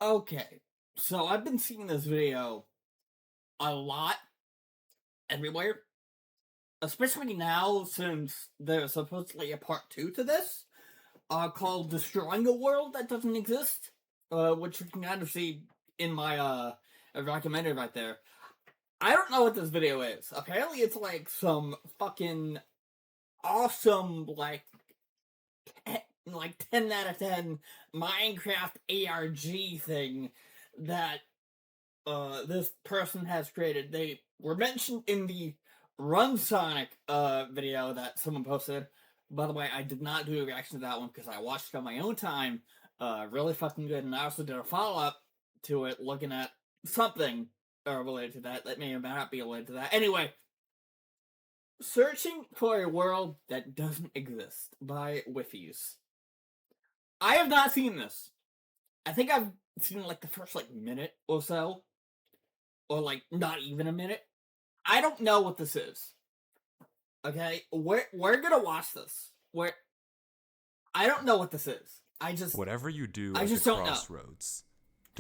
Okay, so I've been seeing this video a lot everywhere, especially now since there's supposedly a part 2 to this, called Destroying a World That Doesn't Exist, which you can kind of see in my, recommended right there. I don't know what this video is. Apparently it's like some fucking awesome, like 10 out of 10 Minecraft ARG thing that this person has created. They were mentioned in the Run Sonic video that someone posted. By the way, I did not do a reaction to that one because I watched it on my own time. Really fucking good, and I also did a follow up to it looking at something related to that that may or may not be related to that. Anyway, searching for a world that doesn't exist by Wiffies. I have not seen this. I think I've seen like the first minute or so, or not even a minute. I don't know what this is. Okay, we're gonna watch this. I don't know what this is. Whatever you do I at just the don't know. crossroads,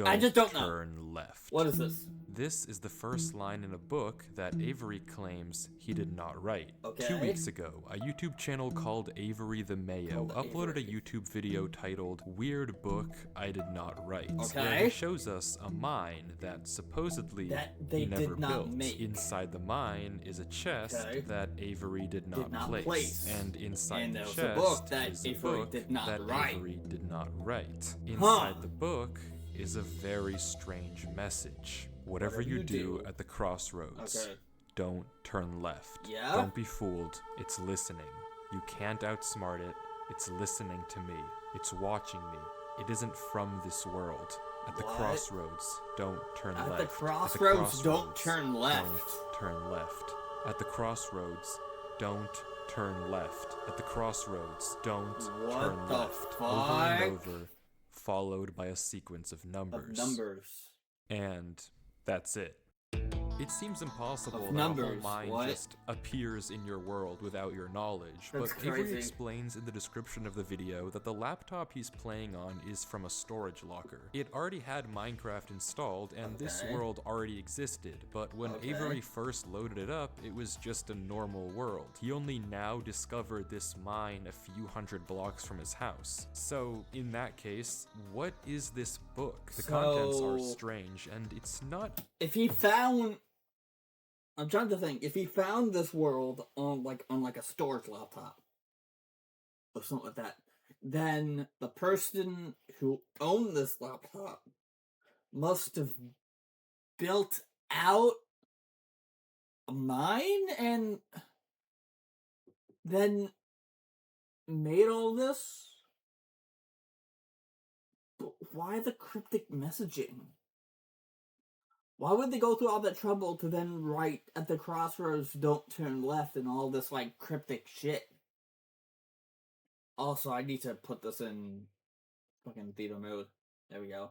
I just don't know. turn left. What is this? This is the first line in a book that Avery claims he did not write. Okay. 2 weeks ago, a YouTube channel called Avery the Mayo uploaded a YouTube video titled Weird Book I Did Not Write, where he shows us a mine that supposedly they he never did not built. make. Inside the mine is a chest that Avery did not place. place. And inside the there was chest a book that is a Avery book did not that write. Avery did not write. Inside the book is a very strange message. Whatever you do at the crossroads, don't turn left. Yeah? Don't be fooled. It's listening. You can't outsmart it. It's listening to me. It's watching me. It isn't from this world. At the crossroads, don't turn left. At the crossroads, don't turn left. Don't turn left. At the crossroads, don't turn left. At the crossroads, don't turn left. Fuck? Over and over, followed by a sequence of numbers. And that's it. It seems impossible that a whole mine just appears in your world without your knowledge, but Avery explains in the description of the video that the laptop he's playing on is from a storage locker. It already had Minecraft installed, and this world already existed, but when Avery first loaded it up, it was just a normal world. He only now discovered this mine a few hundred blocks from his house. So, in that case, what is this book? The contents are strange, and it's not... I'm trying to think. If he found this world on a storage laptop or something like that, then the person who owned this laptop must have built out a mine and then made all this. But why the cryptic messaging? Why would they go through all that trouble to then write at the crossroads, don't turn left, and all this, cryptic shit? Also, I need to put this in fucking theater mode. There we go.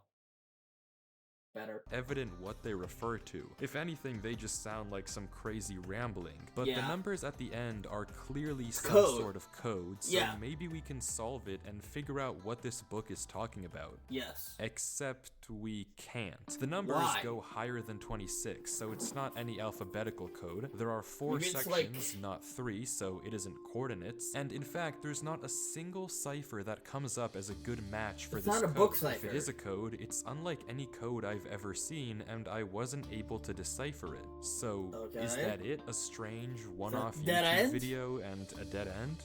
Better. Evident what they refer to. If anything, they just sound like some crazy rambling. But the numbers at the end are clearly some sort of code, so maybe we can solve it and figure out what this book is talking about. Yes. Except we can't. The numbers go higher than 26, so it's not any alphabetical code. There are 4 sections, not 3, so it isn't coordinates. And in fact, there's not a single cipher that comes up as a good match for this code. It's not a book cipher. If it is a code, it's unlike any code I've ever seen, and I wasn't able to decipher it. So, is that it? A strange one-off YouTube video and a dead end?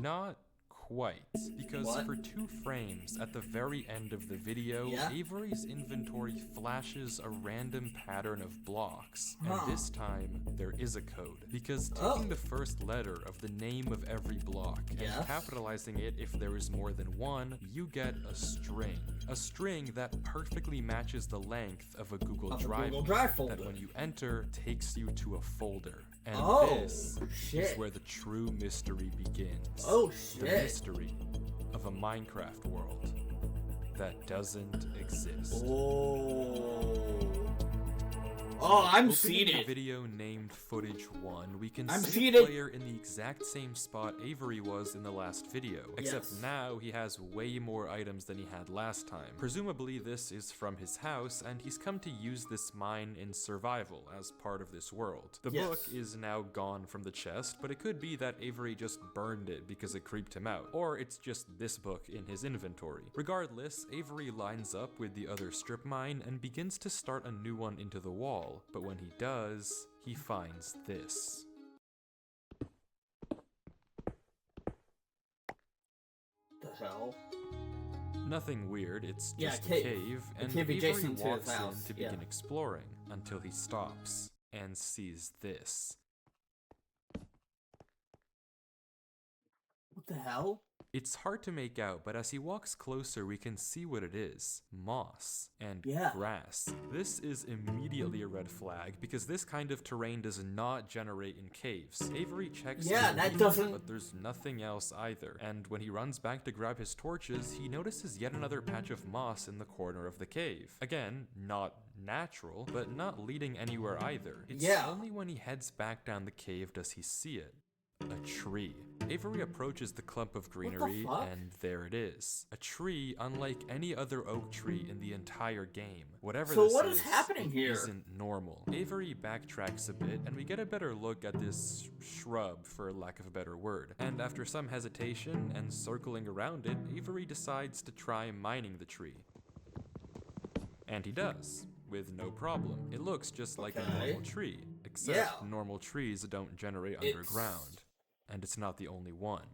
Not quite, because for 2 frames at the very end of the video, Avery's inventory flashes a random pattern of blocks, and this time there is a code, because taking the first letter of the name of every block and capitalizing it if there is more than one, you get a string that perfectly matches the length of a Google Drive folder that when you enter takes you to a folder. And this is where the true mystery begins. The mystery of a Minecraft world that doesn't exist. Oh, I'm Opening seated. the video named Footage 1, we can I'm see seated. the player in the exact same spot Avery was in the last video, except now he has way more items than he had last time. Presumably this is from his house, and he's come to use this mine in survival as part of this world. The book is now gone from the chest, but it could be that Avery just burned it because it creeped him out, or it's just this book in his inventory. Regardless, Avery lines up with the other strip mine and begins to start a new one into the wall, but when he does, he finds this. The hell? Nothing weird, it's just a cave, and Avery walks in to begin exploring, until he stops and sees this. What the hell? It's hard to make out, but as he walks closer, we can see what it is. Moss and grass. This is immediately a red flag, because this kind of terrain does not generate in caves. Avery checks but there's nothing else either. And when he runs back to grab his torches, he notices yet another patch of moss in the corner of the cave. Again, not natural, but not leading anywhere either. It's only when he heads back down the cave does he see it. A tree. Avery approaches the clump of greenery, and there it is. A tree unlike any other oak tree in the entire game. Whatever this is happening here isn't normal. Avery backtracks a bit, and we get a better look at this shrub, for lack of a better word. And after some hesitation and circling around it, Avery decides to try mining the tree. And he does, with no problem. It looks just like a normal tree, except normal trees don't generate underground. And it's not the only one.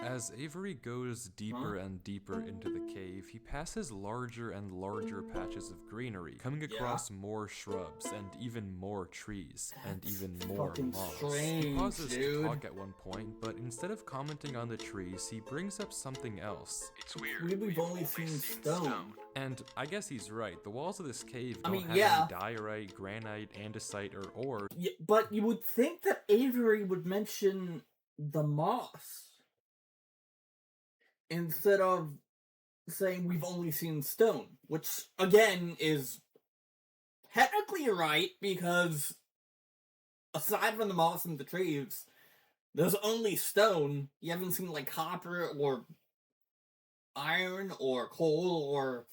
As Avery goes deeper and deeper into the cave, he passes larger and larger patches of greenery, coming across more shrubs and even more trees, and even more moss. He pauses to talk at one point, but instead of commenting on the trees, he brings up something else. It's weird, we've only seen stone. And I guess he's right, the walls of this cave don't have any diorite, granite, andesite, or ore. Yeah, but you would think that Avery would mention the moss instead of saying we've only seen stone, which again is technically right, because aside from the moss and the trees, there's only stone. You haven't seen like copper or iron or coal or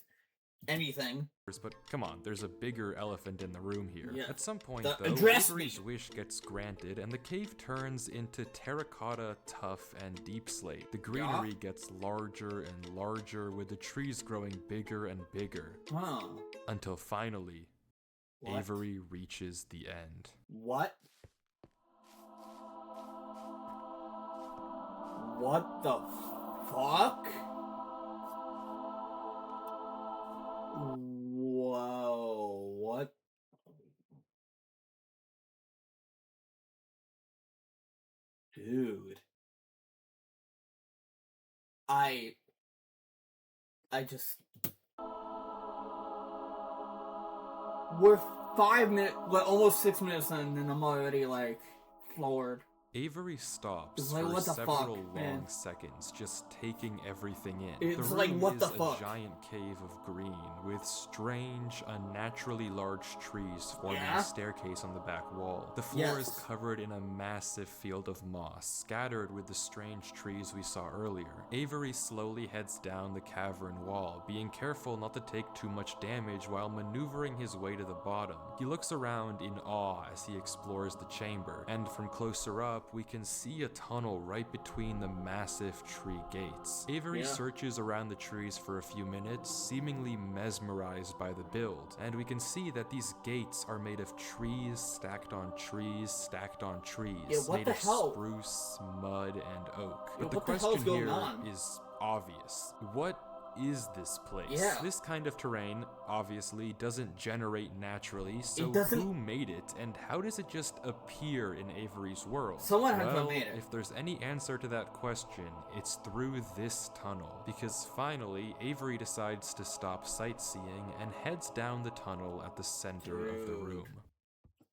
anything. But come on, there's a bigger elephant in the room here. At some point, though, Avery's wish gets granted, and the cave turns into terracotta, tuff, and deep slate. The greenery gets larger and larger, with the trees growing bigger and bigger. Until finally, Avery reaches the end. What? What the fuck? Whoa, what? Dude. I just... We're 5 minutes, well, almost 6 minutes in, and I'm already, like, floored. Avery stops for several long seconds, just taking everything in. It's the like, room what is the fuck? A giant cave of green, with strange, unnaturally large trees forming a staircase on the back wall. The floor is covered in a massive field of moss, scattered with the strange trees we saw earlier. Avery slowly heads down the cavern wall, being careful not to take too much damage while maneuvering his way to the bottom. He looks around in awe as he explores the chamber, and from closer up, we can see a tunnel right between the massive tree gates. Avery searches around the trees for a few minutes, seemingly mesmerized by the build, and we can see that these gates are made of trees stacked on trees stacked on trees, made of spruce, mud, and oak. But the question here is obvious. What is this place? This kind of terrain, obviously, doesn't generate naturally, so who made it, and how does it just appear in Avery's world? Someone had to have made it. If there's any answer to that question, it's through this tunnel, because finally, Avery decides to stop sightseeing and heads down the tunnel at the center of the room.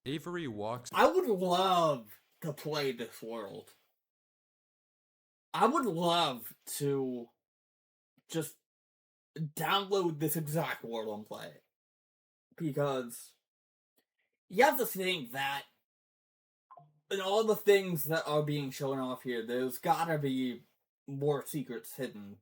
Avery walks... I would love to play this world. I would love to just download this exact world and play it. Because you have to think that in all the things that are being shown off here, there's gotta be more secrets hidden.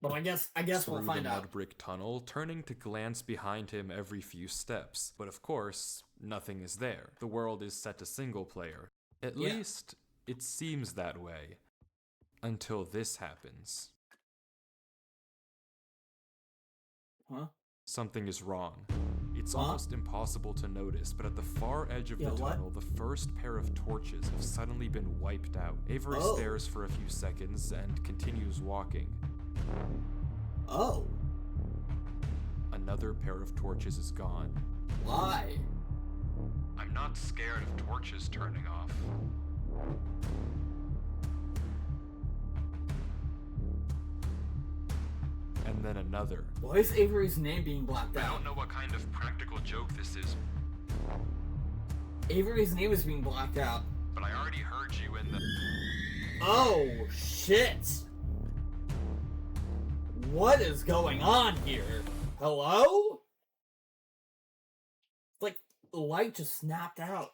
But I guess we'll find out. Through the mud brick tunnel, turning to glance behind him every few steps. But of course, nothing is there. The world is set to single player. At least, it seems that way. Until this happens. Huh? Something is wrong. It's almost impossible to notice, but at the far edge of the tunnel, the first pair of torches have suddenly been wiped out. Avery stares for a few seconds and continues walking. Oh. Another pair of torches is gone. Why? I'm not scared of torches turning off. And then another. Why is Avery's name being blacked out? I don't know what kind of practical joke this is. Avery's name is being blacked out. But I already heard you in the... Oh, shit! What is going on here? Hello? Like, the light just snapped out.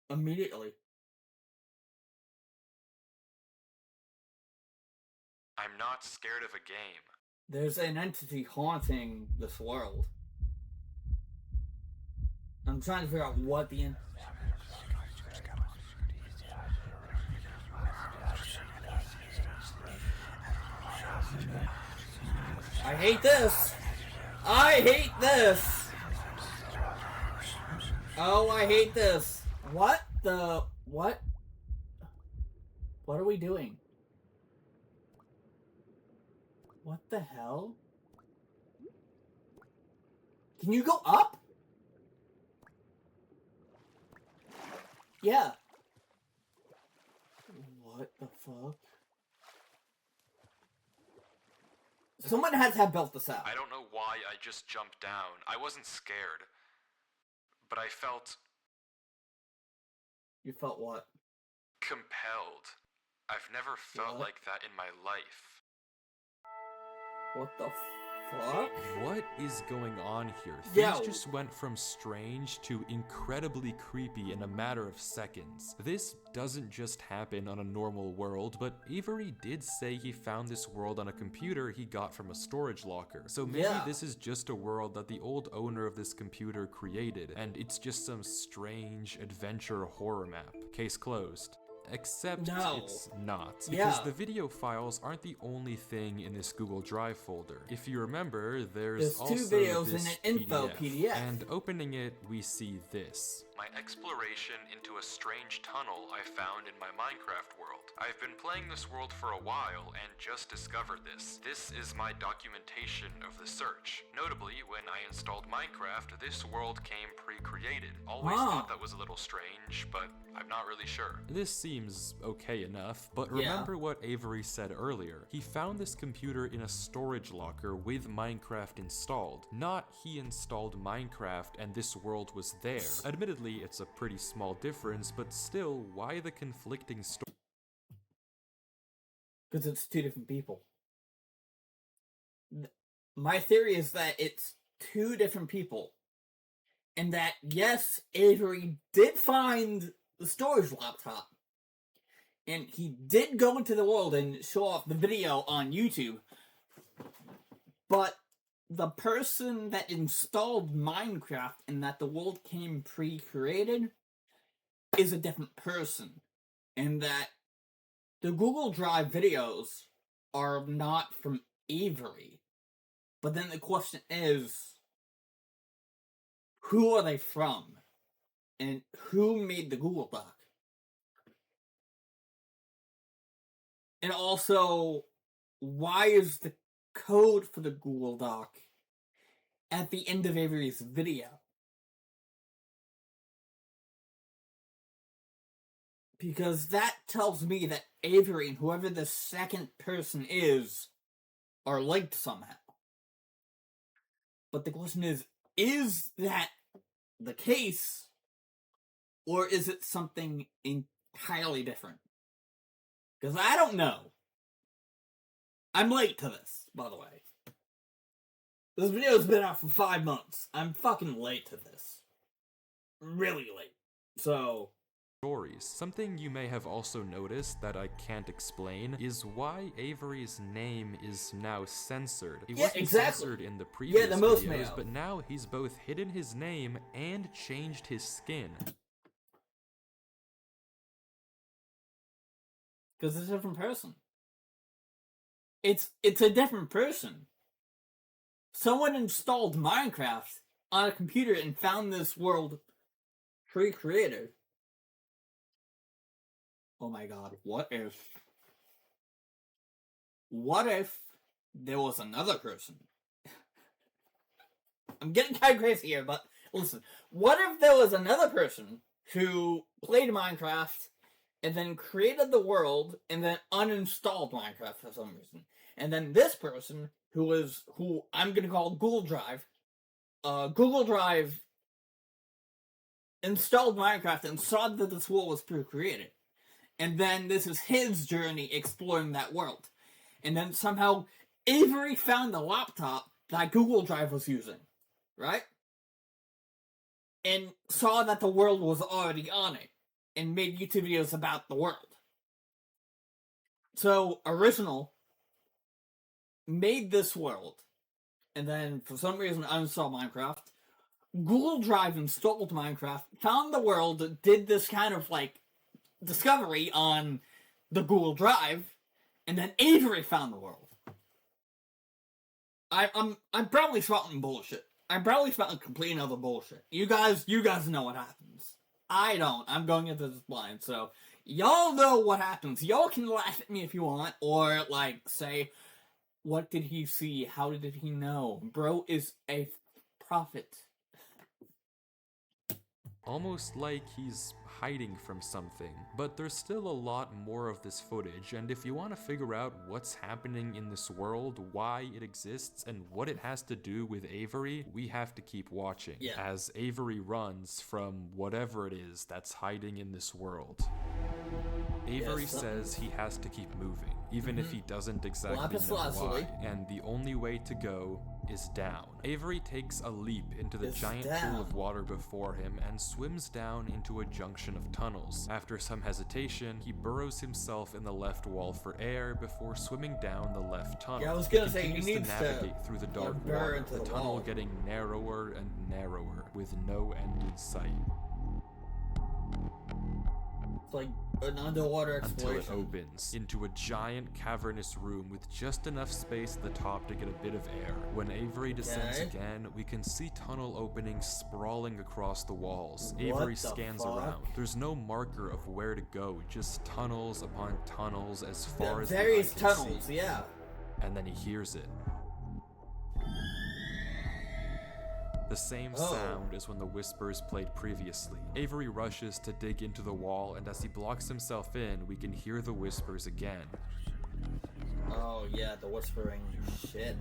Immediately. I'm not scared of a game. There's an entity haunting this world. I'm trying to figure out what the I hate this! I hate this! Oh, I hate this! What the... What? What are we doing? What the hell? Can you go up? Yeah. What the fuck? Someone had to have built this out. I don't know why I just jumped down. I wasn't scared. But I felt... You felt what? Compelled. I've never felt like that in my life. What the fuck? What is going on here? Things just went from strange to incredibly creepy in a matter of seconds. This doesn't just happen on a normal world, but Avery did say he found this world on a computer he got from a storage locker. So maybe this is just a world that the old owner of this computer created, and it's just some strange adventure horror map. Case closed. Except it's not, because the video files aren't the only thing in this Google Drive folder. If you remember, there's also 2 videos this in an info PDF. And opening it, we see this. My exploration into a strange tunnel I found in my Minecraft world. I've been playing this world for a while and just discovered this. This is my documentation of the search. Notably, when I installed Minecraft, this world came pre-created. Always thought that was a little strange, but I'm not really sure. This seems okay enough, but remember what Avery said earlier. He found this computer in a storage locker with Minecraft installed. Not he installed Minecraft and this world was there. Admittedly, it's a pretty small difference, but still, why the conflicting stories? Because it's 2 different people. My theory is that it's 2 different people. And that, yes, Avery did find the storage laptop. And he did go into the world and show off the video on YouTube. But the person that installed Minecraft and that the world came pre-created is a different person. And that the Google Drive videos are not from Avery. But then the question is, who are they from? And who made the Google Doc? And also, why is the code for the Google Doc at the end of Avery's video? Because that tells me that Avery and whoever the second person is are linked somehow. But the question is that the case? Or is it something entirely different? Because I don't know. I'm late to this, by the way. This video's been out for 5 months. I'm fucking late to this. Really late. So... stories. Something you may have also noticed that I can't explain is why Avery's name is now censored. He wasn't censored in the previous videos, but now he's both hidden his name and changed his skin. Because it's a different person. It's a different person. Someone installed Minecraft on a computer and found this world pre-created. Oh my god, what if there was another person? I'm getting kind of crazy here, but listen. What if there was another person who played Minecraft and then created the world and then uninstalled Minecraft for some reason? And then this person, who I'm gonna call Google Drive installed Minecraft and saw that this world was pre-created. And then this is his journey exploring that world. And then somehow Avery found the laptop that Google Drive was using, right? And saw that the world was already on it, and made YouTube videos about the world. So, Original made this world, and then for some reason uninstalled Minecraft. Google Drive installed Minecraft, found the world, did this kind of like discovery on the Google Drive, and then Avery found the world. I'm probably spouting bullshit. I'm probably spouting complete and utter bullshit. You guys know what happens. I don't. I'm going into this blind, so y'all know what happens. Y'all can laugh at me if you want, or like say, what did he see? How did he know? Bro is a prophet. Almost like he's hiding from something, but there's still a lot more of this footage, and if you want to figure out what's happening in this world, why it exists, and what it has to do with Avery, we have to keep watching, as Avery runs from whatever it is that's hiding in this world. Avery says he has to keep moving, even if he doesn't exactly know why, and the only way to go is down. Avery takes a leap into the giant pool of water before him and swims down into a junction of tunnels. After some hesitation, he burrows himself in the left wall for air before swimming down the left tunnel. Yeah, I was gonna say, he needs to navigate through the dark water, the tunnel getting narrower and narrower, with no end in sight. It's like an underwater exploration. Until it opens into a giant cavernous room with just enough space at the top to get a bit of air. When Avery descends again, we can see tunnel openings sprawling across the walls. Avery scans around. There's no marker of where to go, just tunnels upon tunnels as far as various the eye can tunnels, see. And then he hears it. The same sound as when the whispers played previously. Avery rushes to dig into the wall, and as he blocks himself in, we can hear the whispers again. Oh yeah, the whispering shit.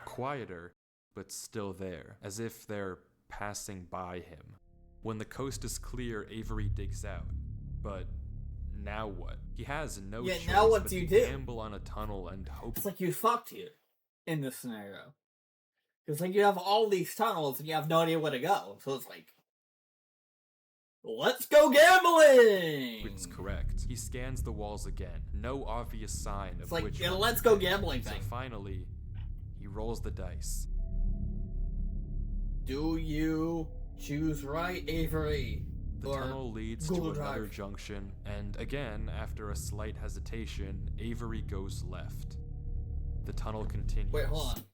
Quieter, but still there, as if they're passing by him. When the coast is clear, Avery digs out. But now what? He has no choice now what but do you to do? gamble on a tunnel and hope. It's like you fucked here in this scenario. Because like you have all these tunnels and you have no idea where to go. So it's like, let's go gambling! It's correct. He scans the walls again. No obvious sign of it's like, which let's go gambling thing. So finally, he rolls the dice. Do you choose right, Avery? The tunnel leads to another junction, and again, after a slight hesitation, Avery goes left. The tunnel continues. Wait, hold on.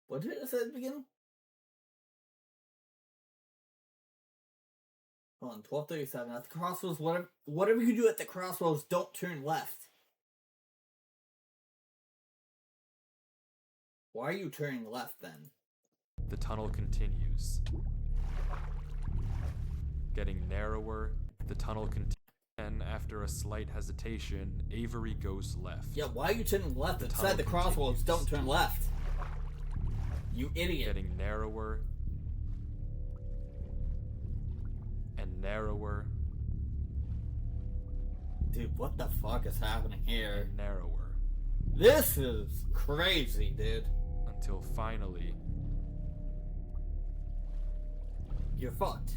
What did it say at the beginning? Hold on, 12:37. At the crossroads, whatever you do at the crossroads, don't turn left. Why are you turning left then? The tunnel continues. Getting narrower, the tunnel continues. And after a slight hesitation, Avery goes left. Yeah, why are you turning left? It said the crossroads, don't turn left. You idiot. Getting narrower and narrower. Dude, what the fuck is happening here? And narrower. This is crazy, dude. Until finally... You're fucked.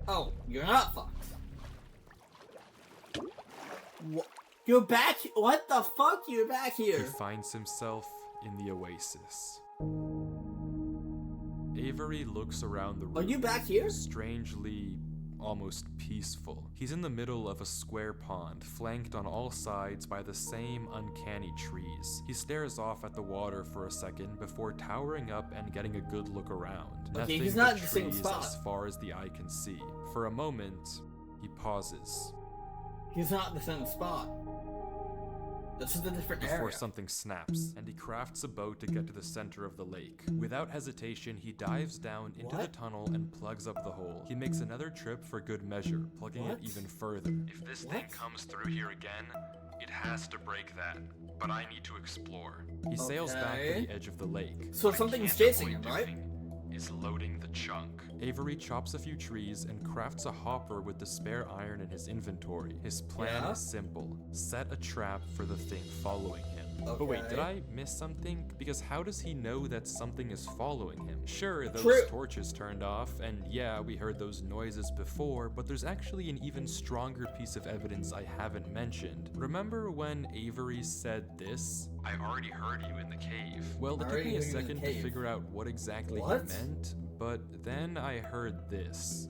Oh, you're not fucked. What? You're back? What the fuck? You're back here. He finds himself in the oasis. Avery looks around the room. Are you back here? Strangely, almost peaceful. He's in the middle of a square pond, flanked on all sides by the same uncanny trees. He stares off at the water for a second before towering up and getting a good look around. Okay, Nothing he's not but in the same trees spot. as far as the eye can see. For a moment, he pauses. He's not in the same spot. This is a different Before area. something snaps, and he crafts a boat to get to the center of the lake. Without hesitation, he dives down into the tunnel and plugs up the hole. He makes another trip for good measure, plugging it even further. If this thing comes through here again, it has to break that. But I need to explore. He sails back to the edge of the lake. So something's chasing him, right? Is loading the chunk. Avery chops a few trees and crafts a hopper with the spare iron in his inventory. His plan is simple. Set a trap for the thing following him. Okay. But wait, did I miss something? Because how does he know that something is following him? Sure, those torches turned off, and yeah, we heard those noises before, but there's actually an even stronger piece of evidence I haven't mentioned. Remember when Avery said this? I already heard you in the cave. Well, it took me a second to figure out what exactly he meant, but then I heard this.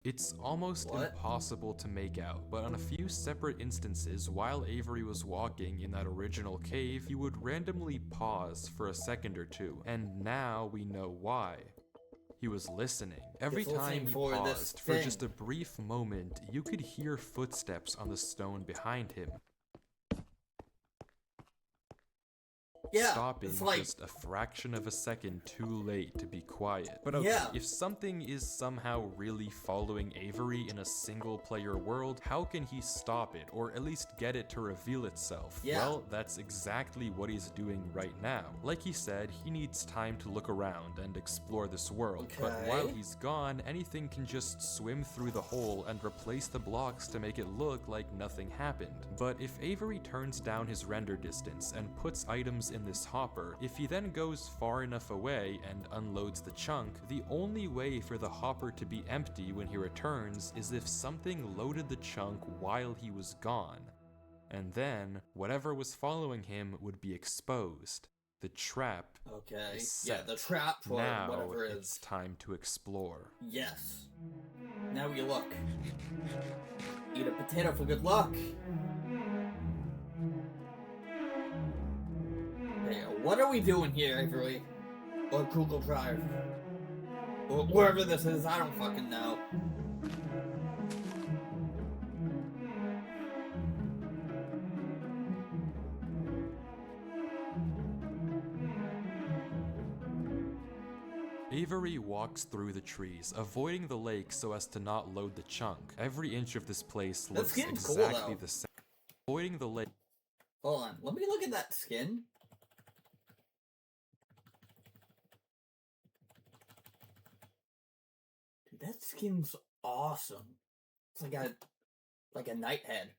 It's almost impossible to make out, but on a few separate instances, while Avery was walking in that original cave, he would randomly pause for a second or two, and now we know why. He was listening. Every time he paused, for just a brief moment, you could hear footsteps on the stone behind him. Stopping just a fraction of a second too late to be quiet. But okay, if something is somehow really following Avery in a single-player world, how can he stop it, or at least get it to reveal itself? Well, that's exactly what he's doing right now. Like he said, he needs time to look around and explore this world, but while he's gone, anything can just swim through the hole and replace the blocks to make it look like nothing happened. But if Avery turns down his render distance and puts items in this hopper, if he then goes far enough away and unloads the chunk, the only way for the hopper to be empty when he returns is if something loaded the chunk while he was gone. And then, whatever was following him would be exposed. The trap is set. The trap for now whatever it is. It's time to explore. Yes. Now we look. Eat a potato for good luck. What are we doing here, Avery? Or Google Drive? Or wherever this is, I don't fucking know. Avery walks through the trees, avoiding the lake so as to not load the chunk. Every inch of this place looks exactly the same. Avoiding the lake. Hold on, let me look at that skin. That skin's awesome. It's like a night head.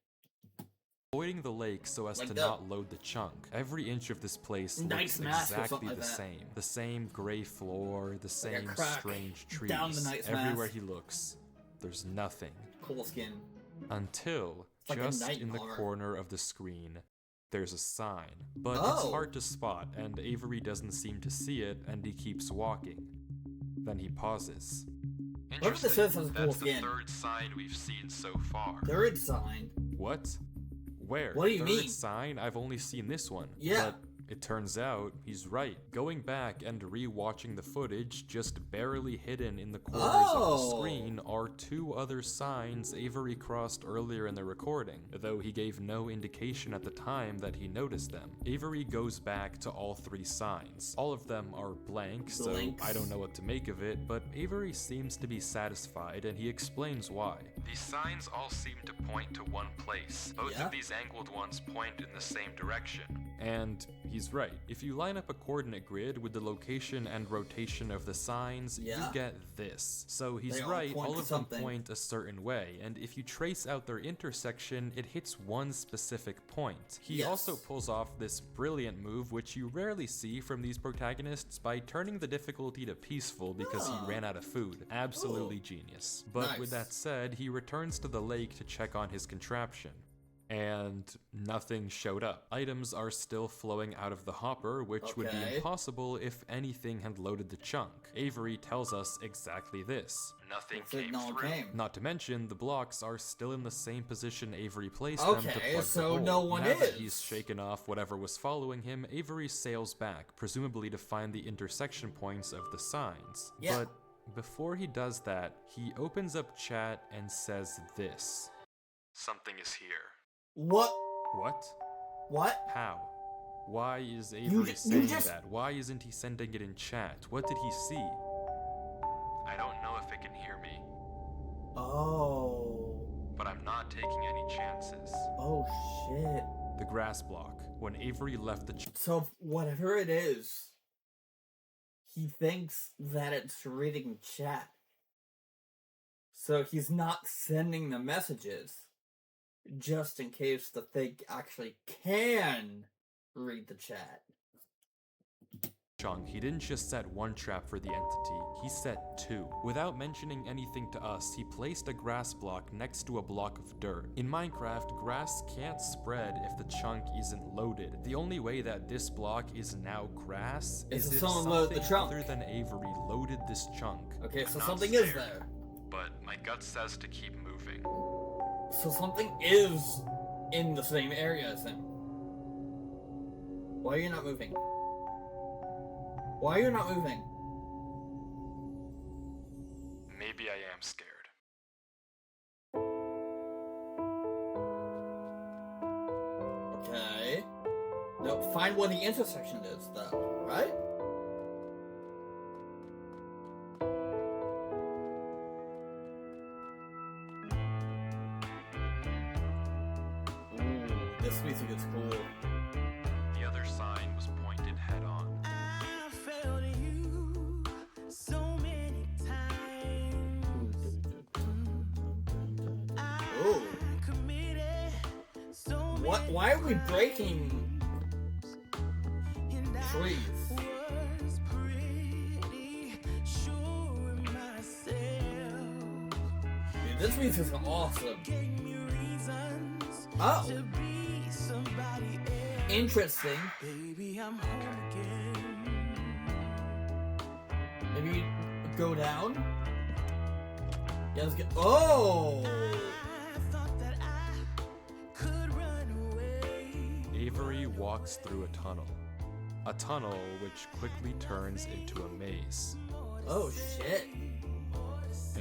Avoiding the lake so as to not load the chunk. Every inch of this place looks exactly the same. The same gray floor, the same strange trees. Everywhere he looks, there's nothing. Cool skin. Until, just in the corner of the screen, there's a sign. But it's hard to spot, and Avery doesn't seem to see it, and he keeps walking. Then he pauses. Whatever this is has a cool skin. That's the third sign we've seen so far. Third sign? What? Where? What do you mean? Third sign? I've only seen this one. Yeah. But it turns out he's right. Going back and re-watching the footage, just barely hidden in the corners of the screen are two other signs Avery crossed earlier in the recording, though he gave no indication at the time that he noticed them. Avery goes back to all three signs. All of them are blank, so I don't know what to make of it, but Avery seems to be satisfied, and he explains why. These signs all seem to point to one place. Both of these angled ones point in the same direction. And he's he's right. If you line up a coordinate grid with the location and rotation of the signs, you get this. So he's right, all of them point a certain way, and if you trace out their intersection, it hits one specific point. He also pulls off this brilliant move, which you rarely see from these protagonists, by turning the difficulty to peaceful because he ran out of food. Absolutely genius. But with that said, he returns to the lake to check on his contraption. And nothing showed up. Items are still flowing out of the hopper, which would be impossible if anything had loaded the chunk. Avery tells us exactly this. Nothing came through. Not to mention, the blocks are still in the same position Avery placed them to plug the hole. No one now that he's shaken off whatever was following him, Avery sails back, presumably to find the intersection points of the signs. But before he does that, he opens up chat and says this. Something is here. What? What? What? How? Why is Avery saying that? Why isn't he sending it in chat? What did he see? I don't know if it can hear me. Oh. But I'm not taking any chances. Oh shit. The grass block. When Avery left the So whatever it is, he thinks that it's reading chat. So he's not sending the messages. Just in case the thing actually can read the chat. He didn't just set one trap for the entity, he set two. Without mentioning anything to us, he placed a grass block next to a block of dirt. In Minecraft, grass can't spread if the chunk isn't loaded. The only way that this block is now grass is if someone loaded the chunk. Other than Avery loaded this chunk. Okay, so something is there. But my gut says to keep moving. So something is in the same area as him. Why are you not moving? Why are you not moving? Maybe I am scared. Okay. Now find where the intersection is, though, right? This music is cool. The other sign was pointed head on. I failed you so many times. Oh. I committed so What? Why are we breaking trees? was pretty sure of myself. Dude, this music is awesome. Gave me reasons Oh. to be somebody else. Interesting. Baby, I'm hurting. Maybe go down? Yeah, let's get. Oh! I thought that I could run away. Avery walks through a tunnel. A tunnel which quickly turns into a maze. Oh shit.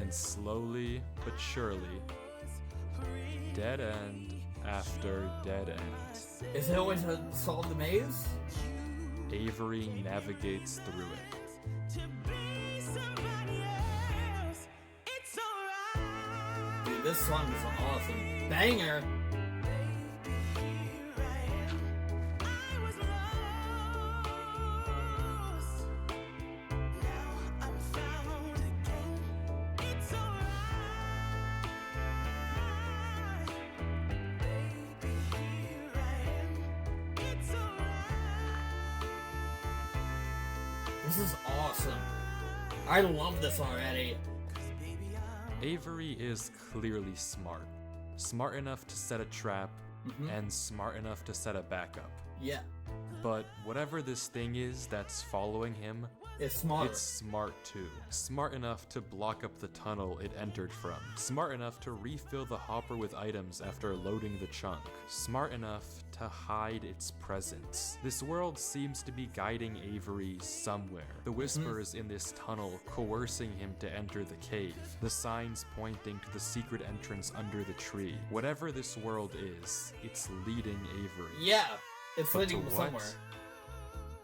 And slowly but surely, dead end after dead end, Is it always to solve the maze? Avery navigates through it. To be somebody else, it's alright. Dude, this song is awesome. Banger! I was lost. Now I'm found again. It's alright. Baby, here I am. It's alright. This is awesome. I love this already. Avery is clearly smart. Smart enough to set a trap, and smart enough to set a backup. Yeah. But whatever this thing is that's following him, It's smart. it's smart too. Smart enough to block up the tunnel it entered from. Smart enough to refill the hopper with items after loading the chunk. Smart enough to hide its presence. This world seems to be guiding Avery somewhere. The whispers in this tunnel coercing him to enter the cave. The signs pointing to the secret entrance under the tree. Whatever this world is, it's leading Avery. Yeah. It's But leading to to what? somewhere.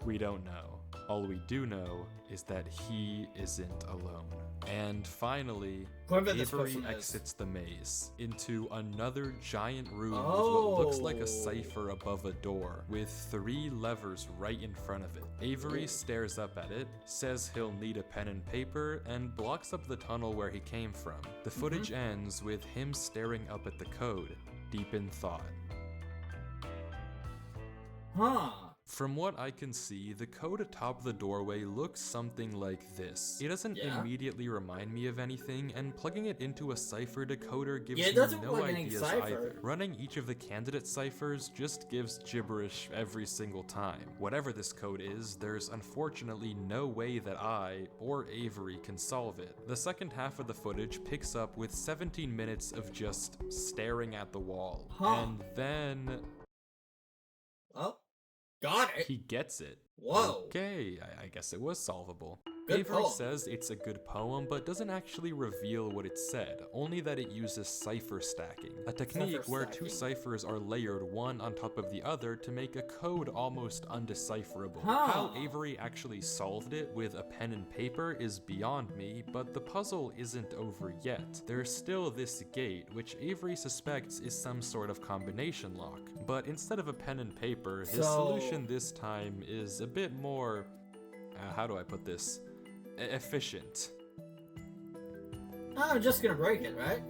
We don't know. All we do know is that he isn't alone. And finally, Avery exits the maze into another giant room with what looks like a cipher above a door, with 3 levers right in front of it. Avery stares up at it, says he'll need a pen and paper, and blocks up the tunnel where he came from. The footage ends with him staring up at the code, deep in thought. Huh. From what I can see, the code atop the doorway looks something like this. It doesn't immediately remind me of anything, and plugging it into a cipher decoder gives me no ideas either. Running each of the candidate ciphers just gives gibberish every single time. Whatever this code is, there's unfortunately no way that I, or Avery, can solve it. The second half of the footage picks up with 17 minutes of just staring at the wall. And then... Oh. Got it. He gets it. Whoa. Okay, I guess it was solvable. Good Avery poem. says it's a good poem, but doesn't actually reveal what it said, only that it uses cipher stacking, a technique where 2 ciphers are layered one on top of the other to make a code almost undecipherable. How Avery actually solved it with a pen and paper is beyond me, but the puzzle isn't over yet. There's still this gate, which Avery suspects is some sort of combination lock, but instead of a pen and paper, his solution this time is a bit more... how do I put this? Efficient. I'm just gonna break it, right?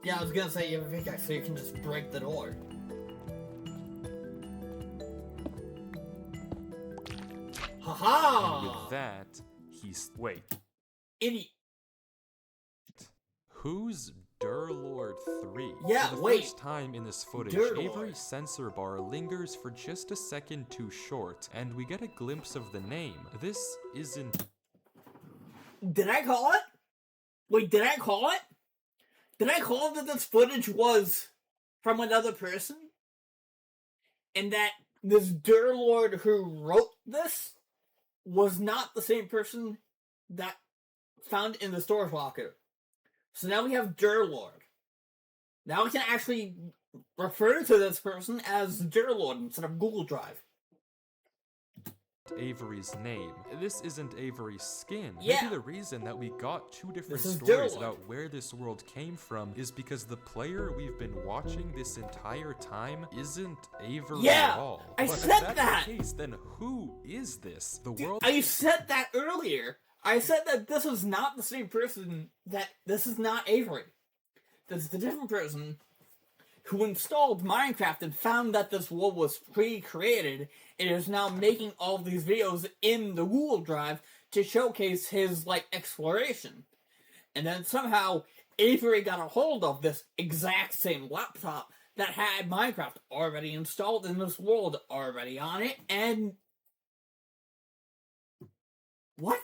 Yeah, I was gonna say you have a pickaxe so you can just break the door. Haha! And with that, he's... Wait. Idiot. Who's Durlord 3? Yeah, For the first time in this footage, Avery's sensor bar lingers for just a second too short, and we get a glimpse of the name. This isn't... Did I call it? Wait, did I call it? Did I call that this footage was from another person? And that this Durlord who wrote this was not the same person that found in the storage locker. So now we have Durlord. Now we can actually refer to this person as Durlord instead of Google Drive. Avery's name. This isn't Avery's skin. Yeah. Maybe the reason that we got 2 different stories Durlord. about where this world came from is because the player we've been watching this entire time isn't Avery at all. I but said if that's the case, then who is this? The world... I said that earlier. I said that this was not the same person, that this is not Avery. This is a different person who installed Minecraft and found that this world was pre-created and is now making all of these videos in the Google Drive to showcase his, exploration. And then somehow Avery got a hold of this exact same laptop that had Minecraft already installed in this world already on it, and... What?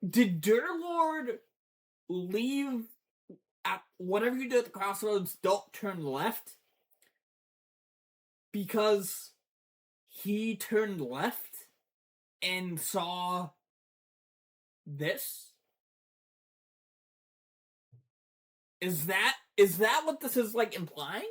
Did Durlord leave at whatever you do at the crossroads, don't turn left? Because he turned left and saw this? Is that what this is, implying?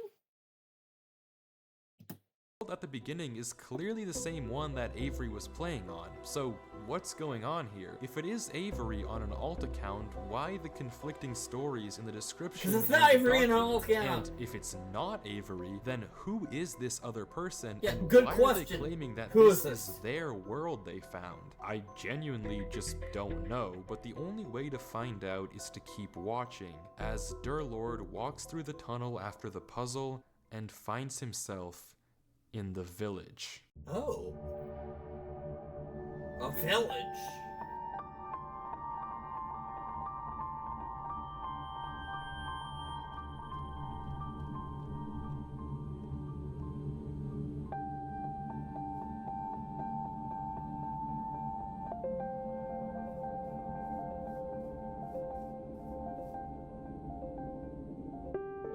At the beginning is clearly the same one that Avery was playing on. So what's going on here? If it is Avery on an alt account, why the conflicting stories in the description? Because it's not Avery on an alt account. And if it's not Avery, then who is this other person? Yeah, and good why question. Are they claiming that Who this is is their world they found? I genuinely just don't know, but the only way to find out is to keep watching as Durlord walks through the tunnel after the puzzle and finds himself in the village. Oh. A village.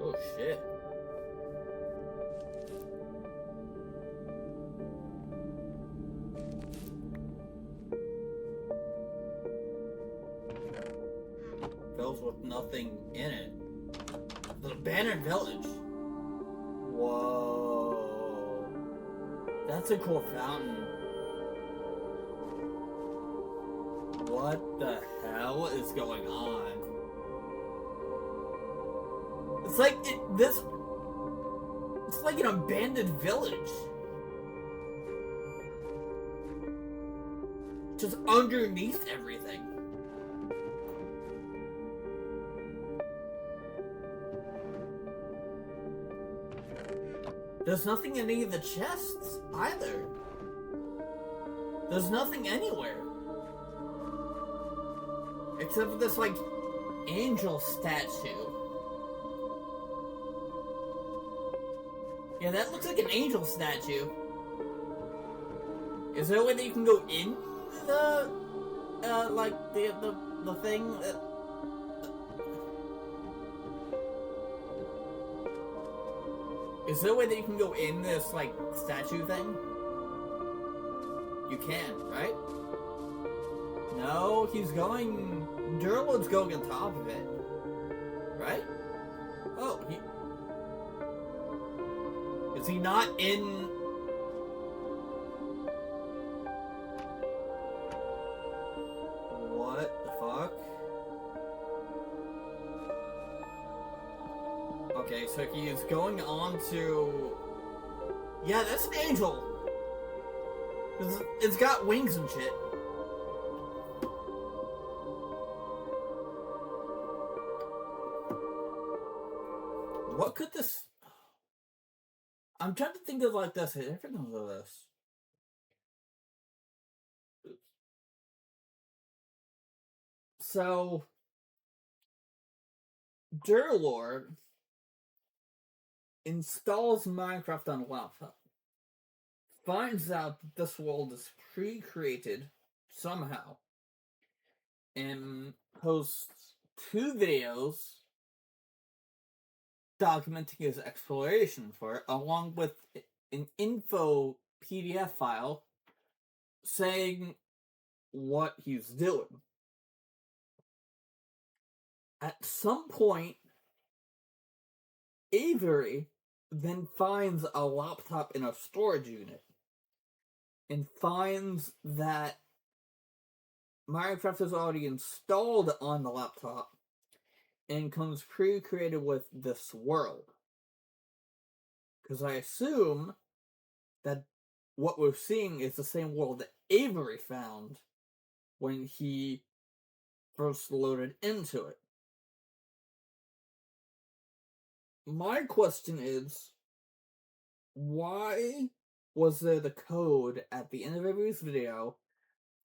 Oh shit. With nothing in it. The abandoned village. Whoa. That's a cool fountain. What the hell is going on? It's like it's like an abandoned village. Just underneath everything. There's nothing in any of the chests either. There's nothing anywhere. Except for this, like, angel statue. Yeah, that looks like an angel statue. Is there a way that you can go in the, like, the thing? Is there a way that you can go in this, like, statue thing? You can, right? No, he's going... Durlord's going on top of it. Right? Oh, he... Is he not in... What the fuck? Okay, so he is going on to... Yeah, that's an angel! It's got wings and shit. What could this... I'm trying to think of like this. I never know of this. Oops. So... Durlord installs Minecraft on a laptop. Finds out that this world is pre-created somehow. And posts 2 videos documenting his exploration for it, along with an info PDF file saying what he's doing. At some point, Avery then finds a laptop in a storage unit and finds that Minecraft is already installed on the laptop and comes pre-created with this world. Because I assume that what we're seeing is the same world that Avery found when he first loaded into it. My question is, why was there the code at the end of Avery's video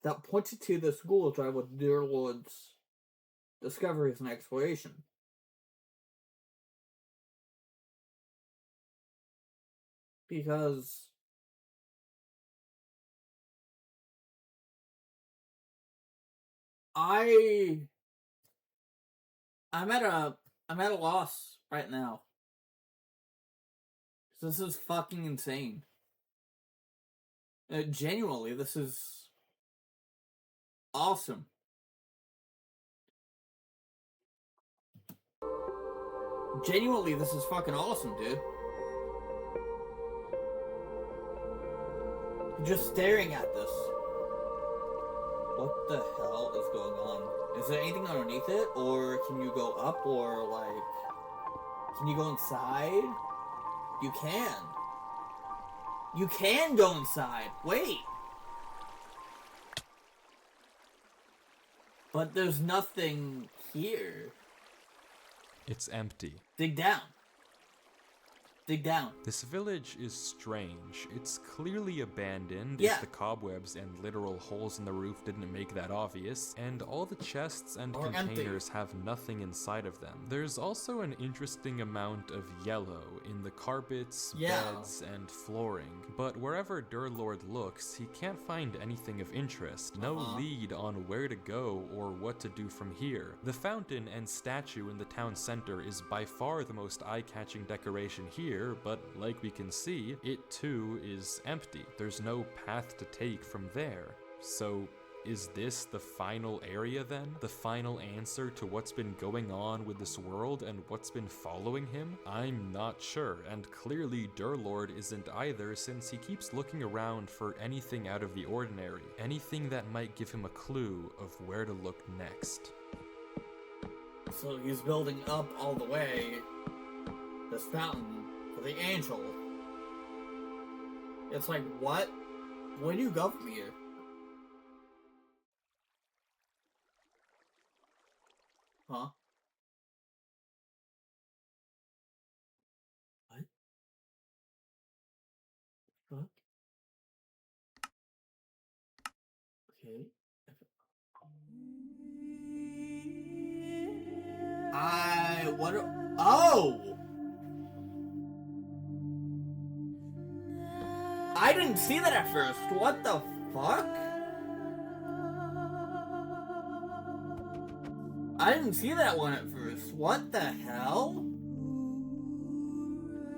that pointed to this Google Drive with Durlord's discoveries and exploration? Because I'm at a loss right now. This is fucking insane. Genuinely, this is awesome. Genuinely, this is fucking awesome, dude. Just staring at this. What the hell is going on? Is there anything underneath it? Or can you go up? Or, like... Can you go inside? You can. You can go inside. Wait. But there's nothing here. It's empty. Dig down. Dig down. This village is strange. It's clearly abandoned Yeah. if the cobwebs and literal holes in the roof didn't make that obvious, and all the chests and Or containers empty. have nothing inside of them. There's also an interesting amount of yellow in the carpets, Yeah. beds, and flooring, but wherever Durlord looks, he can't find anything of interest. No lead on where to go or what to do from here. The fountain and statue in the town center is by far the most eye-catching decoration here, but like we can see, it too is empty. There's no path to take from there. So Is this the final area then? The final answer to what's been going on with this world and what's been following him? I'm not sure, and clearly Durlord isn't either, since he keeps looking around for anything out of the ordinary, anything that might give him a clue of where to look next. So he's building up all the way this fountain for the angel. It's like, what? Where do you go from here? Huh? What? Fuck? Okay. Oh! I didn't see that at first. What the fuck? I didn't see that one at first. What the hell?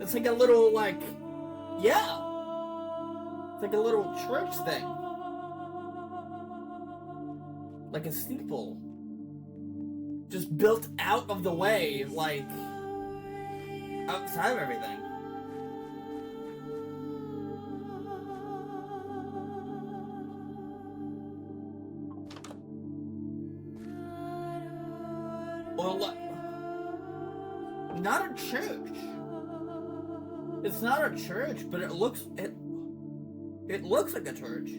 It's like a little, like... Yeah! It's like a little church thing. Like a steeple. Just built out of the way, like... outside of everything. Well, not a church. It's not a church, but it looks like a church.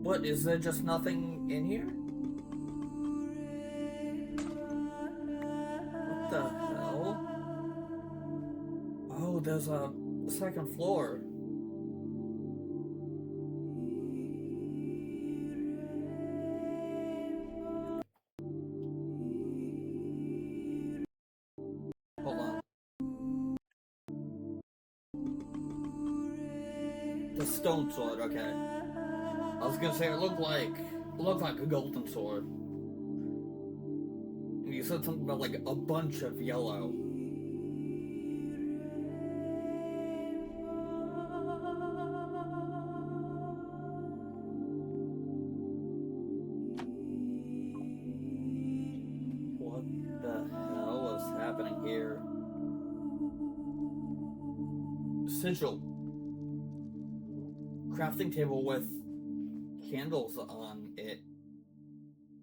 What, is there just nothing in here? What the hell? Oh, there's a second floor. Hold on. The stone sword, okay. I was gonna say it looked like a golden sword. And you said something about like a bunch of yellow. What the hell is happening here? Sigil. Crafting table with candles on it.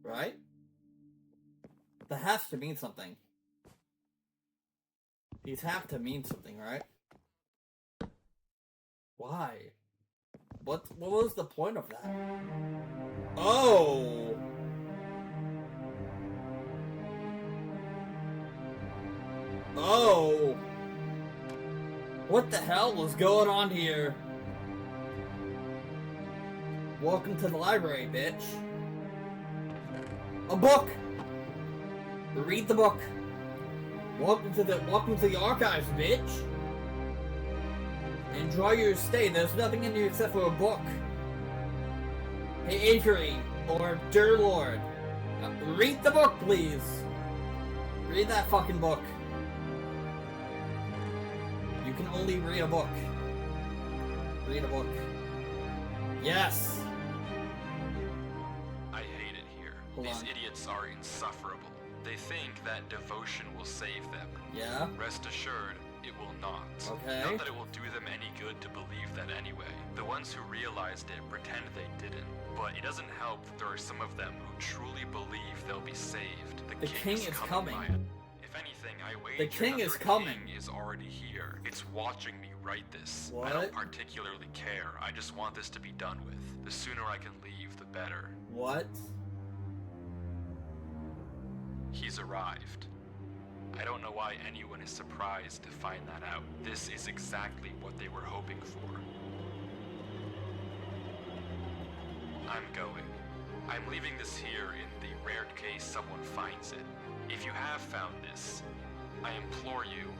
Right? That has to mean something. These have to mean something, right? Why? What was the point of that? Oh! Oh! What the hell was going on here? Welcome to the library, bitch. A book! Read the book. Welcome to the archives, bitch. Enjoy your stay. There's nothing in here except for a book. Hey, Avery, or Durlord, read the book, please. Read that fucking book. You can only read a book. Read a book. Yes. I hate it here. Hold These on. idiots are insufferable. They think that devotion will save them. Yeah? Rest assured, it will not. Okay. Not that it will do them any good to believe that anyway. The ones who realized it pretend they didn't. But it doesn't help that there are some of them who truly believe they'll be saved. The king is coming. If anything, I wager The king that is the coming. king is already here. It's watching me write this. What? I don't particularly care. I just want this to be done with. The sooner I can leave, the better. What? He's arrived. I don't know why anyone is surprised to find that out. This is exactly what they were hoping for. I'm going. I'm leaving this here in the rare case someone finds it. If you have found this, I implore you,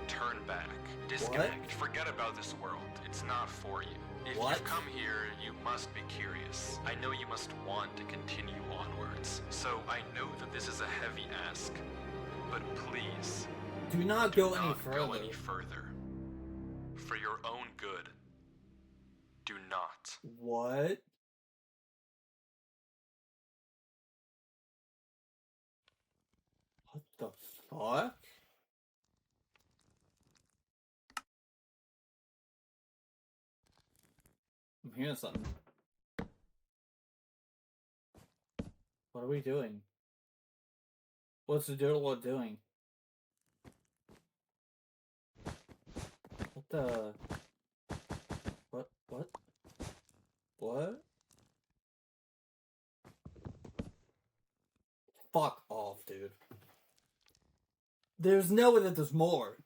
turn back. Disconnect. Forget about this world. It's not for you. If What? you've come here, you must be curious. I know you must want to continue onwards. So I know that this is a heavy ask. But please, Do not go any not further. go any further. For your own good, do not. What? The fuck? I'm hearing something. What are we doing? What's the Dirtlewood doing? What the... What? What? What? Fuck off, dude. There's no way that there's more.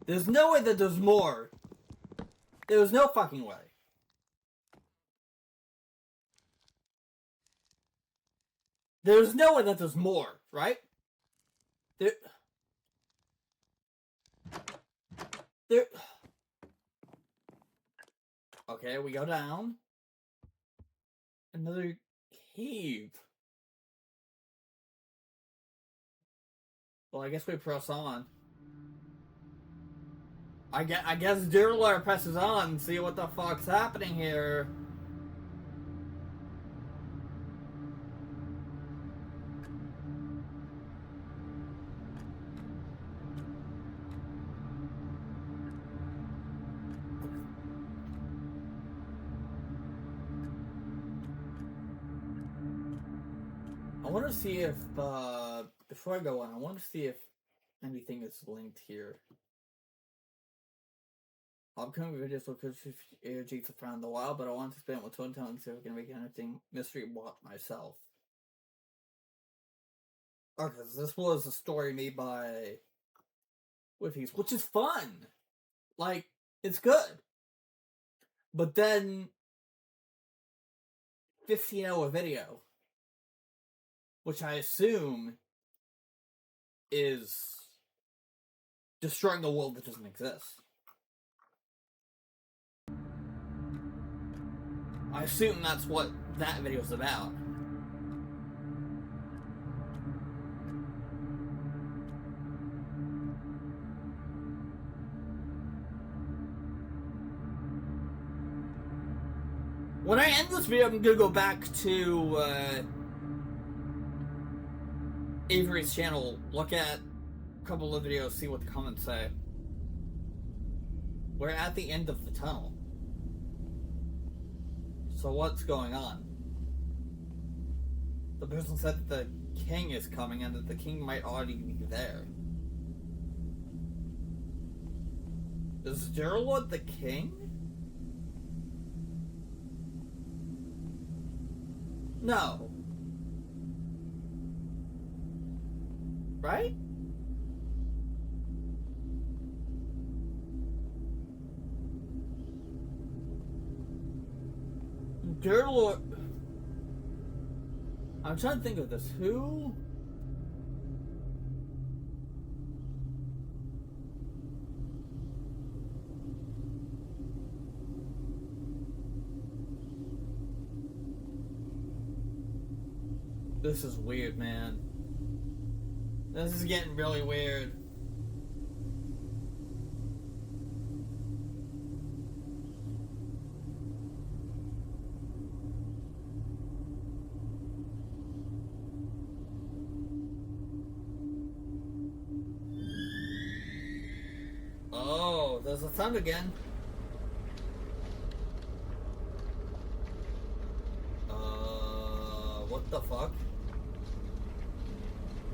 There's no way that there's more. There's no fucking way. There's no way that there's more, right? There... Okay, we go down. Another cave. Well, I guess we press on. I guess Dirtler presses on and see what the fuck's happening here. I want to see if, before I go on, I want to see if anything is linked here. Upcoming videos will push AirGs around the wild, but I want to spend with Twin Town and see if I can make anything mystery walk myself. Okay, so this was a story made by Wiffies, which is fun. Like, it's good. But then 15-hour video, which I assume is destroying a world that doesn't exist. I assume that's what that video's about. When I end this video, I'm gonna go back to Avery's channel, look at a couple of videos, see what the comments say. We're at the end of the tunnel. So what's going on? The person said that the king is coming and that the king might already be there. Is Dirtlewood the king? No. Right? Dirtlewood. I'm trying to think of this. Who? This is weird, man. This is getting really weird. Oh, there's a thumb again. What the fuck?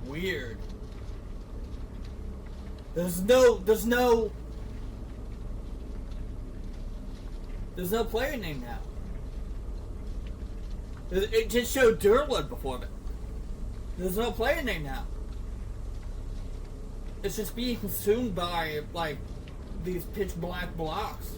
Weird. There's no player name now. It just showed Dirtlewood before, but there's no player name now. It's just being consumed by, like, these pitch black blocks.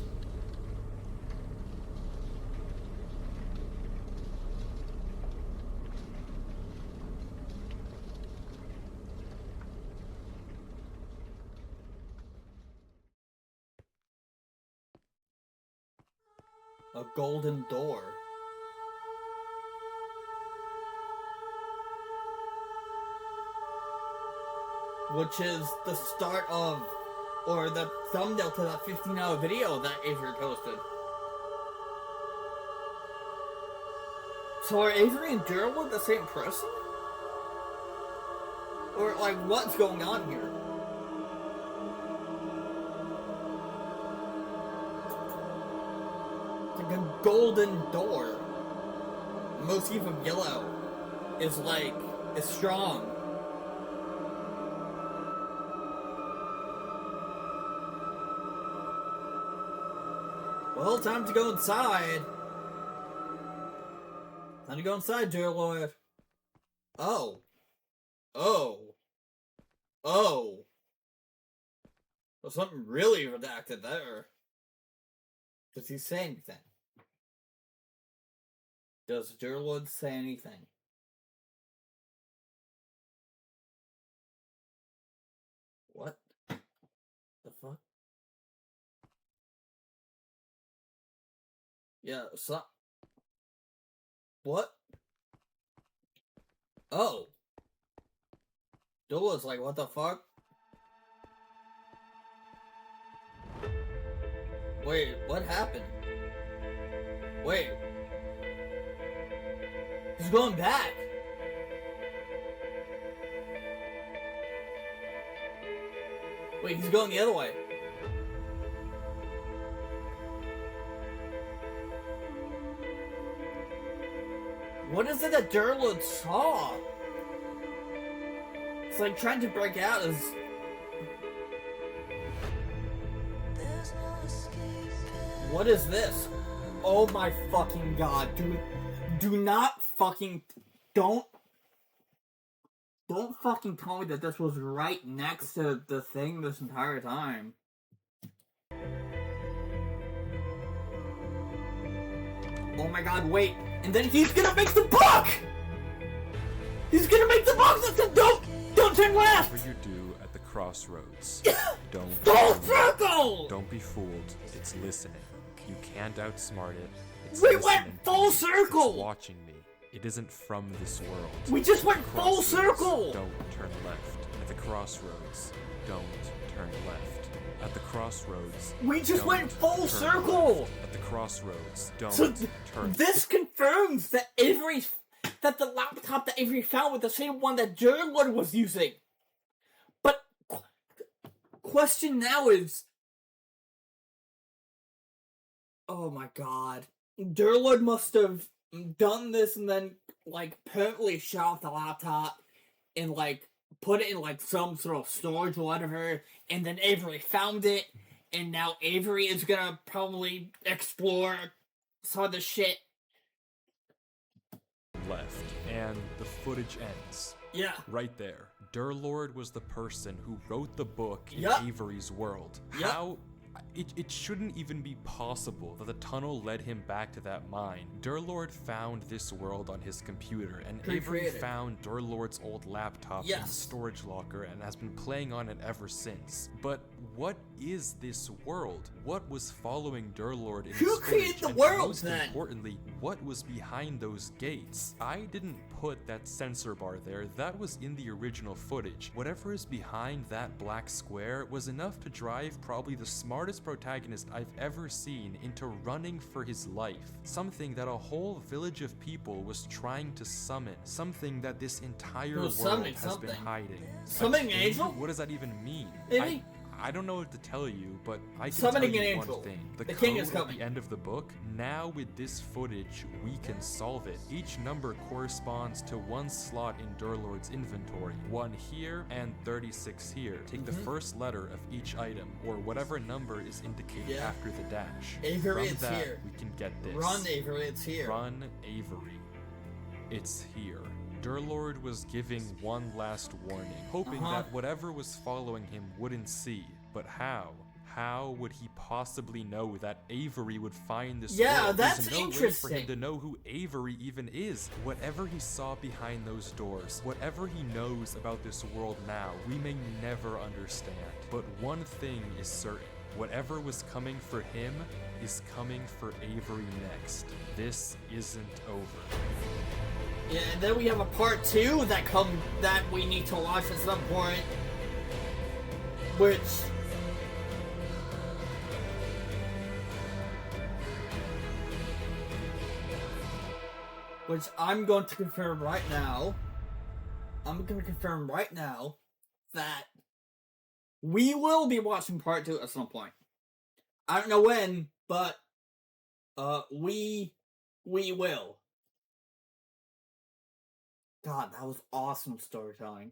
A golden door. Which is the start of, or the thumbnail to that 15-hour video that Avery posted. So are Avery and Dirtlewood the same person? Or, like, what's going on here? It's like a golden door. The motif of yellow is, like, is strong. Well, time to go inside. Time to go inside, dear Lord. Oh. Oh. Oh. There's something really redacted there. Does he say anything? Does dear Lord say anything? What the fuck? Yeah, so... What? Oh. Dula's like, what the fuck? Wait, what happened? Wait. He's going back. Wait, he's going the other way. What is it that Durlud saw? It's like trying to break out is... What is this? Oh my fucking god, dude. Do not fucking... Don't fucking tell me that this was right next to the thing this entire time. Oh my god, wait. And then he's gonna make the book! He's gonna make the book! Don't turn left! Whatever you do at the crossroads, don't Full circle! Don't be fooled. It's listening. You can't outsmart it. It's We listening went to full me. circle! It's watching me. It isn't from this world. We just went full Crossroads, circle! Don't turn left. At the crossroads, don't turn left. At the crossroads, We just don't went full turn circle! left. At the crossroads, don't So turn this confirms that that the laptop that Avery found was the same one that Durlud was using. But question now is, oh my god, Durlud must have done this and then like permanently shut off the laptop and like put it in like some sort of storage or whatever, and then Avery found it, and now Avery is gonna probably explore some of the shit. left, and the footage ends. Yeah. Right there. Durlord was the person who wrote the book in Yup. Avery's world. Yup. How... It shouldn't even be possible that the tunnel led him back to that mine. Durlord found this world on his computer, and Avery Pre-created. found Durlord's old laptop in the Yes. storage locker and has been playing on it ever since. But what is this world? What was following Durlord in Who his created footage? the And world, most then? importantly, what was behind those gates? I didn't put that sensor bar there. That was in the original footage. Whatever is behind that black square was enough to drive probably the smartest protagonist I've ever seen into running for his life. Something that a whole village of people was trying to summon. Something that this entire It world was summoning has been something. hiding. Summoning A an king? angel? What does that even mean? Maybe. I don't know what to tell you, but I can Summoning tell you an one angel. thing. The king code is at coming. the end of the book, now with this footage, we can solve it. Each number corresponds to one slot in Durlord's inventory. 1 here and 36 here. Take the first letter of each item, or whatever number is indicated Yeah. after the dash. Avery, From it's that, here. we can get this. Run, Avery, it's here. Run, Avery. It's here. Durlord was giving one last warning, hoping Uh-huh. that whatever was following him wouldn't see. But how? How would he possibly know that Avery would find this Yeah, world? that's There's no way for interesting. him to know who Avery even is. Whatever he saw behind those doors, whatever he knows about this world now, we may never understand. But one thing is certain. Whatever was coming for him is coming for Avery next. This isn't over. Yeah, and then we have a part 2 that we need to watch at some point, which I'm going to confirm right now. I'm gonna confirm right now that we will be watching part 2 at some point. I don't know when, but we will. God, that was awesome storytelling.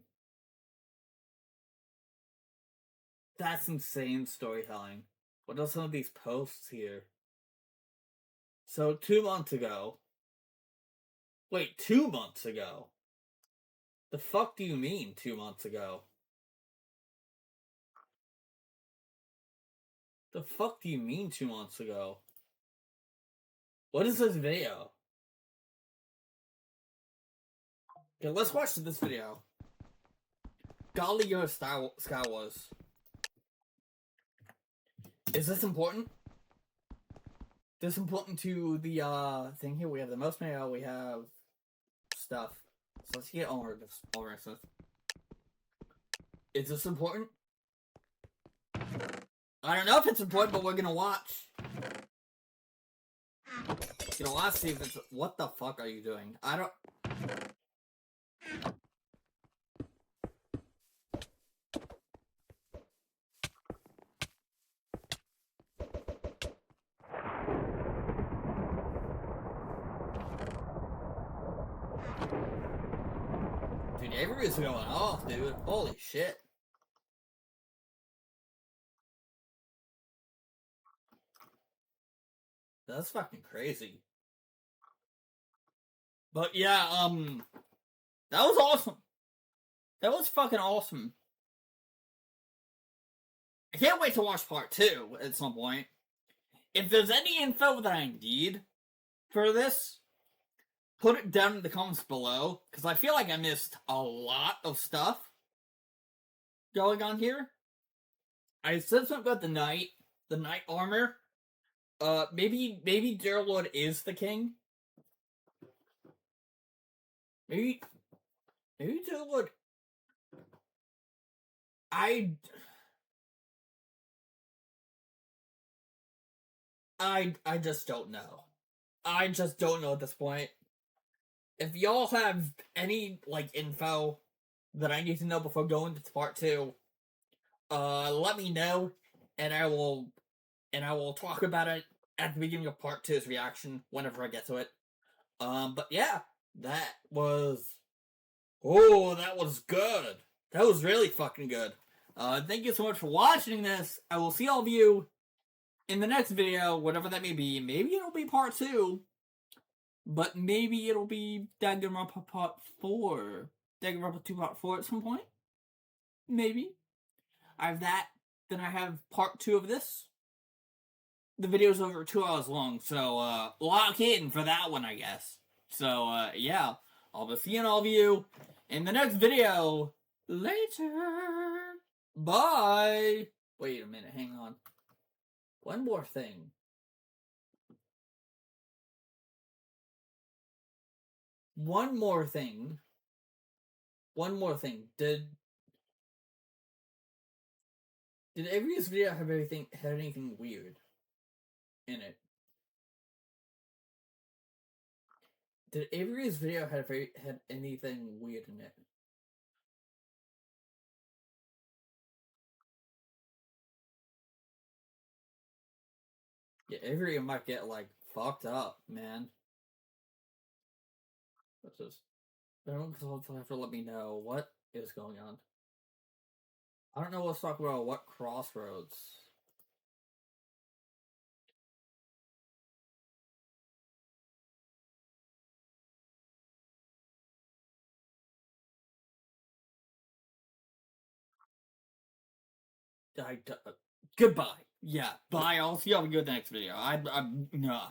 That's insane storytelling. What are some of these posts here? So 2 months ago. Wait, 2 months ago? The fuck do you mean 2 months ago? The fuck do you mean 2 months ago? What is this video? Okay, let's watch this video. Golly, your Sky Wars. Is this important? This important to the thing here. We have the most mail, we have stuff. So let's get over this. Is this important? I don't know if it's important, but we're gonna watch. You know, let's see if it's. What the fuck are you doing? I don't. Dude, everybody's going off, dude. Holy shit. That's fucking crazy. But yeah, that was awesome. That was fucking awesome. I can't wait to watch part 2 at some point. If there's any info that I need for this, put it down in the comments below, because I feel like I missed a lot of stuff going on here. I said something about the knight armor. Maybe Duralord is the king. Maybe Duralord. I just don't know. I just don't know at this point. If y'all have any, like, info that I need to know before going to part 2, let me know, and I will talk about it at the beginning of part 2's reaction, whenever I get to it. But yeah, that was good. That was really fucking good. Thank you so much for watching this. I will see all of you in the next video, whatever that may be. Maybe it'll be part 2. But maybe it'll be Danganronpa Part 4. Danganronpa 2 Part 4 at some point. Maybe. I have that. Then I have Part 2 of this. The video's over 2 hours long, so lock in for that one, I guess. So, yeah. I'll be seeing all of you in the next video later. Bye! Wait a minute, hang on. One more thing. One more thing. Did Avery's video have anything weird in it? Did Avery's video had anything weird in it? Yeah, Avery might get, like, fucked up, man. What's this? Everyone will have to let me know what is going on. I don't know what's talking about. What crossroads? Goodbye. Yeah, bye. I'll see y'all in the next video. Nah.